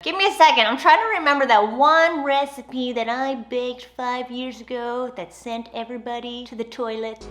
Give me a second. I'm trying to remember that one recipe that I baked 5 years ago that sent everybody to the toilet.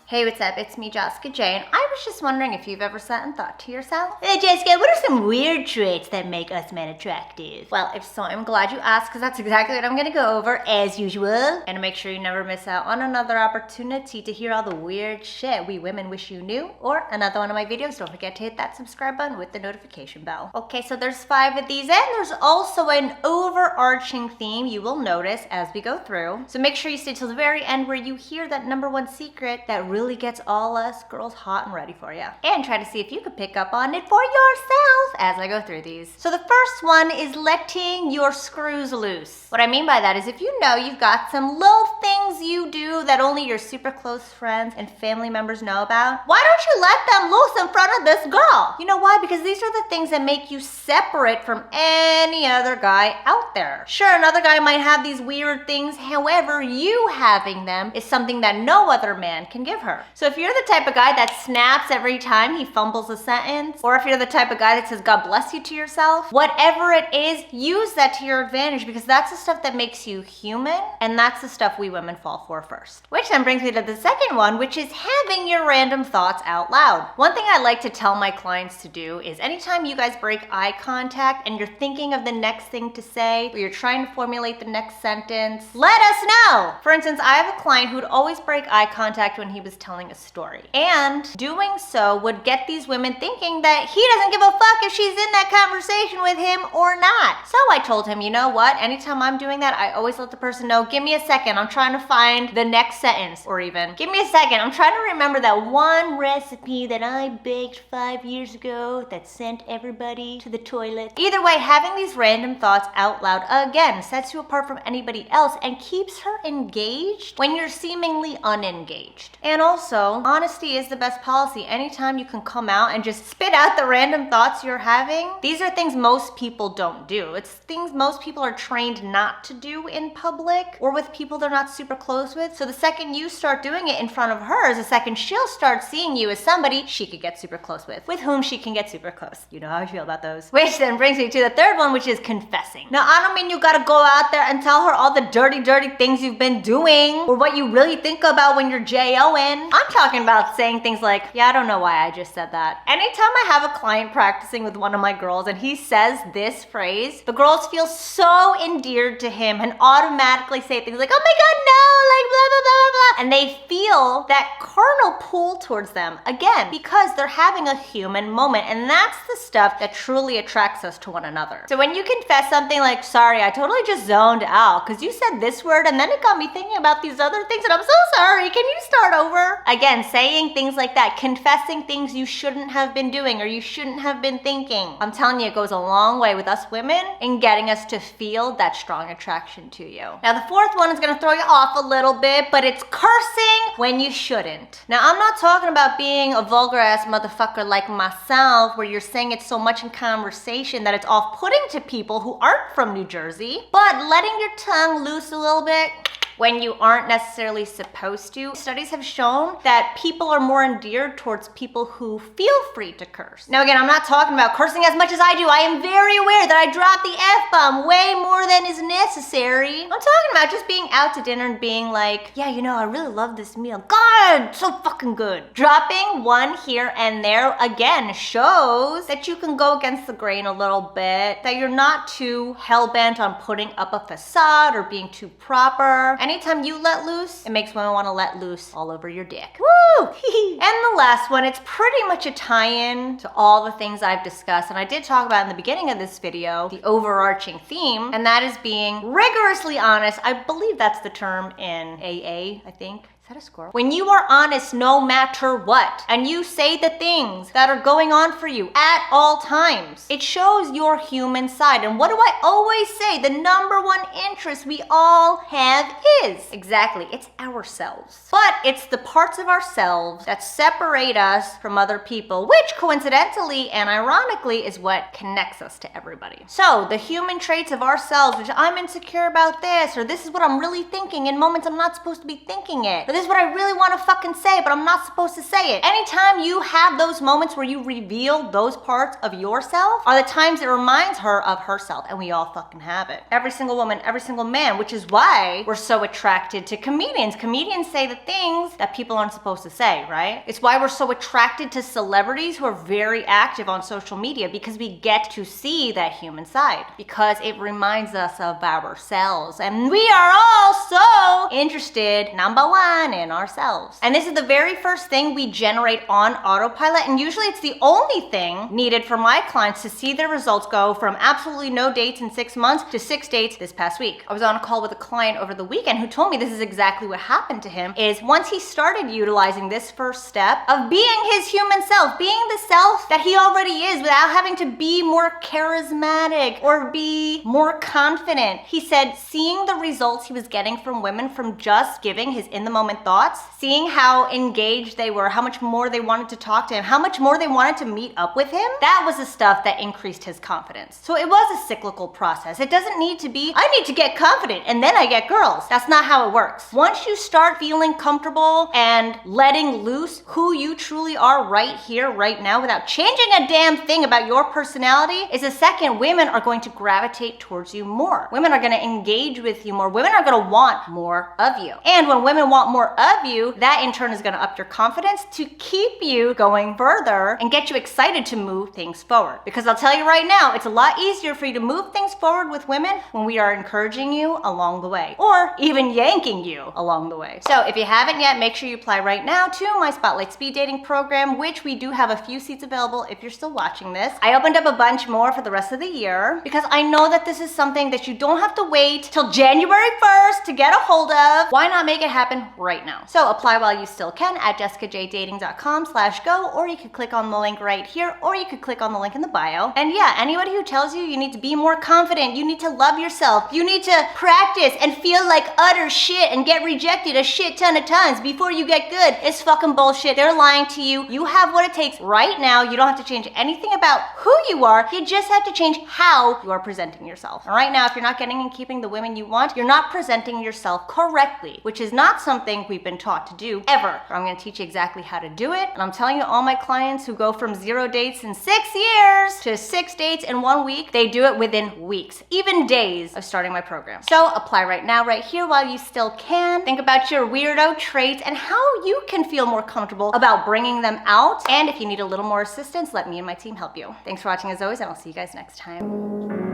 Hey, what's up? It's me, Jessica J, and I was just wondering if you've ever sat and thought to yourself, hey Jessica, what are some weird traits that make us men attractive? Well, if so, I'm glad you asked, because that's exactly what I'm gonna go over, as usual. And to make sure you never miss out on another opportunity to hear all the weird shit we women wish you knew, or another one of my videos, don't forget to hit that subscribe button with the notification bell. Okay, so there's 5 of these, and there's also an overarching theme you will notice as we go through. So make sure you stay till the very end where you hear that #1 secret that really gets all us girls hot and ready for you. And try to see if you could pick up on it for yourself as I go through these. So the first one is letting your screws loose. What I mean by that is if you know you've got some little things you do that only your super close friends and family members know about, why don't you let them loose in front of this girl? You know why? Because these are the things that make you separate from any other guy out there. Sure, another guy might have these weird things, however, you having them is something that no other man can give her. So if you're the type of guy that snaps every time he fumbles a sentence, or if you're the type of guy that says God bless you to yourself, whatever it is, use that to your advantage, because that's the stuff that makes you human, and that's the stuff we women fall for first. Which then brings me to the second one, which is having your random thoughts out loud. One thing I like to tell my clients to do is anytime you guys break eye contact and you're thinking of the next thing to say, or you're trying to formulate the next sentence, let us know. For instance, I have a client who'd always break eye contact when he was telling a story. And doing so would get these women thinking that he doesn't give a fuck if she's in that conversation with him or not. So I told him, you know what? Anytime I'm doing that, I always let the person know, give me a second, I'm trying to find the next sentence. Or even, give me a second, I'm trying to remember that one recipe that I baked 5 years ago that sent everybody to the toilet. Either way, having these random thoughts out loud, again, sets you apart from anybody else and keeps her engaged when you're seemingly unengaged. And also, honesty is the best policy. Anytime you can come out and just spit out the random thoughts you're having, these are things most people don't do. It's things most people are trained not to do in public or with people they're not super close with. So the second you start doing it in front of her is the second she'll start seeing you as somebody she could get super close with whom she can get super close. You know how I feel about those. Which then brings me to the third one, which is confessing. Now, I don't mean you gotta go out there and tell her all the dirty things you've been doing or what you really think about when you're J-O-ing. I'm talking about saying things like, yeah, I don't know why I just said that. Anytime I have a client practicing with one of my girls and he says this phrase, the girls feel so endeared to him and automatically say things like, oh my God, no, like blah, blah, blah, blah. And they feel that carnal pull towards them, again, because they're having a human moment. And that's the stuff that truly attracts us to one another. So when you confess something like, sorry, I totally just zoned out because you said this word and then it got me thinking about these other things and I'm so sorry, can you start over? Again, saying things like that, confessing things you shouldn't have been doing or you shouldn't have been thinking. I'm telling you, it goes a long way with us women in getting us to feel that strong attraction to you. Now, the fourth one is gonna throw you off a little bit, but it's cursing when you shouldn't. Now, I'm not talking about being a vulgar ass motherfucker like myself, where you're saying it so much in conversation that it's off-putting to people who aren't from New Jersey, but letting your tongue loose a little bit when you aren't necessarily supposed to. Studies have shown that people are more endeared towards people who feel free to curse. Now again, I'm not talking about cursing as much as I do. I am very aware that I drop the F-bomb way more than is necessary. I'm talking about just being out to dinner and being like, yeah, you know, I really love this meal. God, so fucking good. Dropping one here and there, again, shows that you can go against the grain a little bit, that you're not too hell-bent on putting up a facade or being too proper. Anytime you let loose, it makes women want to let loose all over your dick. Woo! And the last one, it's pretty much a tie-in to all the things I've discussed, and I did talk about in the beginning of this video, the overarching theme, and that is being rigorously honest. I believe that's the term in AA, I think. Is that a squirrel? When you are honest no matter what, and you say the things that are going on for you at all times, it shows your human side. And what do I always say? The #1 interest we all have is exactly, it's ourselves. But it's the parts of ourselves that separate us from other people, which coincidentally and ironically is what connects us to everybody. So the human traits of ourselves, which I'm insecure about this, or this is what I'm really thinking in moments I'm not supposed to be thinking it, or this is what I really want to fucking say, but I'm not supposed to say it. Anytime you have those moments where you reveal those parts of yourself are the times it reminds her of herself, and we all fucking have it. Every single woman, every single man, which is why we're so attracted to comedians. Comedians say the things that people aren't supposed to say, right? It's why we're so attracted to celebrities who are very active on social media, because we get to see that human side, because it reminds us of ourselves, and we are all so interested, number one, in ourselves. And this is the very first thing we generate on autopilot, and usually it's the only thing needed for my clients to see their results go from absolutely no dates in 6 months to 6 dates this past week. I was on a call with a client over the weekend who told me this is exactly what happened to him. Is once he started utilizing this first step of being his human self, being the self that he already is without having to be more charismatic or be more confident, he said seeing the results he was getting from women from just giving his in the moment thoughts, seeing how engaged they were, how much more they wanted to talk to him, how much more they wanted to meet up with him, that was the stuff that increased his confidence. So it was a cyclical process. It doesn't need to be, I need to get confident and then I get girls. That's not how it works. Once you start feeling comfortable and letting loose who you truly are right here, right now, without changing a damn thing about your personality, is the second women are going to gravitate towards you more. Women are going to engage with you more. Women are going to want more of you. And when women want more of you, that in turn is going to up your confidence to keep you going further and get you excited to move things forward. Because I'll tell you right now, it's a lot easier for you to move things forward with women when we are encouraging you along the way, or even yanking you along the way. So if you haven't yet, make sure you apply right now to my Spotlight Speed Dating program, which we do have a few seats available if you're still watching this. I opened up a bunch more for the rest of the year because I know that this is something that you don't have to wait till January 1st to get a hold of. Why not make it happen right now? So apply while you still can at jessicajdating.com/go, or you could click on the link right here, or you could click on the link in the bio. And yeah, anybody who tells you need to be more confident, you need to love yourself, you need to practice and feel like utter shit and get rejected a shit ton of times before you get good, it's fucking bullshit. They're lying to you. You have what it takes right now. You don't have to change anything about who you are. You just have to change how you are presenting yourself. And right now, if you're not getting and keeping the women you want, you're not presenting yourself correctly, which is not something we've been taught to do ever. I'm going to teach you exactly how to do it. And I'm telling you, all my clients who go from 0 dates in 6 years to 6 dates in 1 week, they do it within weeks, even days of starting my program. So apply right now, right here, while you still can. Think about your weirdo traits and how you can feel more comfortable about bringing them out. And if you need a little more assistance, let me and my team help you. Thanks for watching as always, and I'll see you guys next time.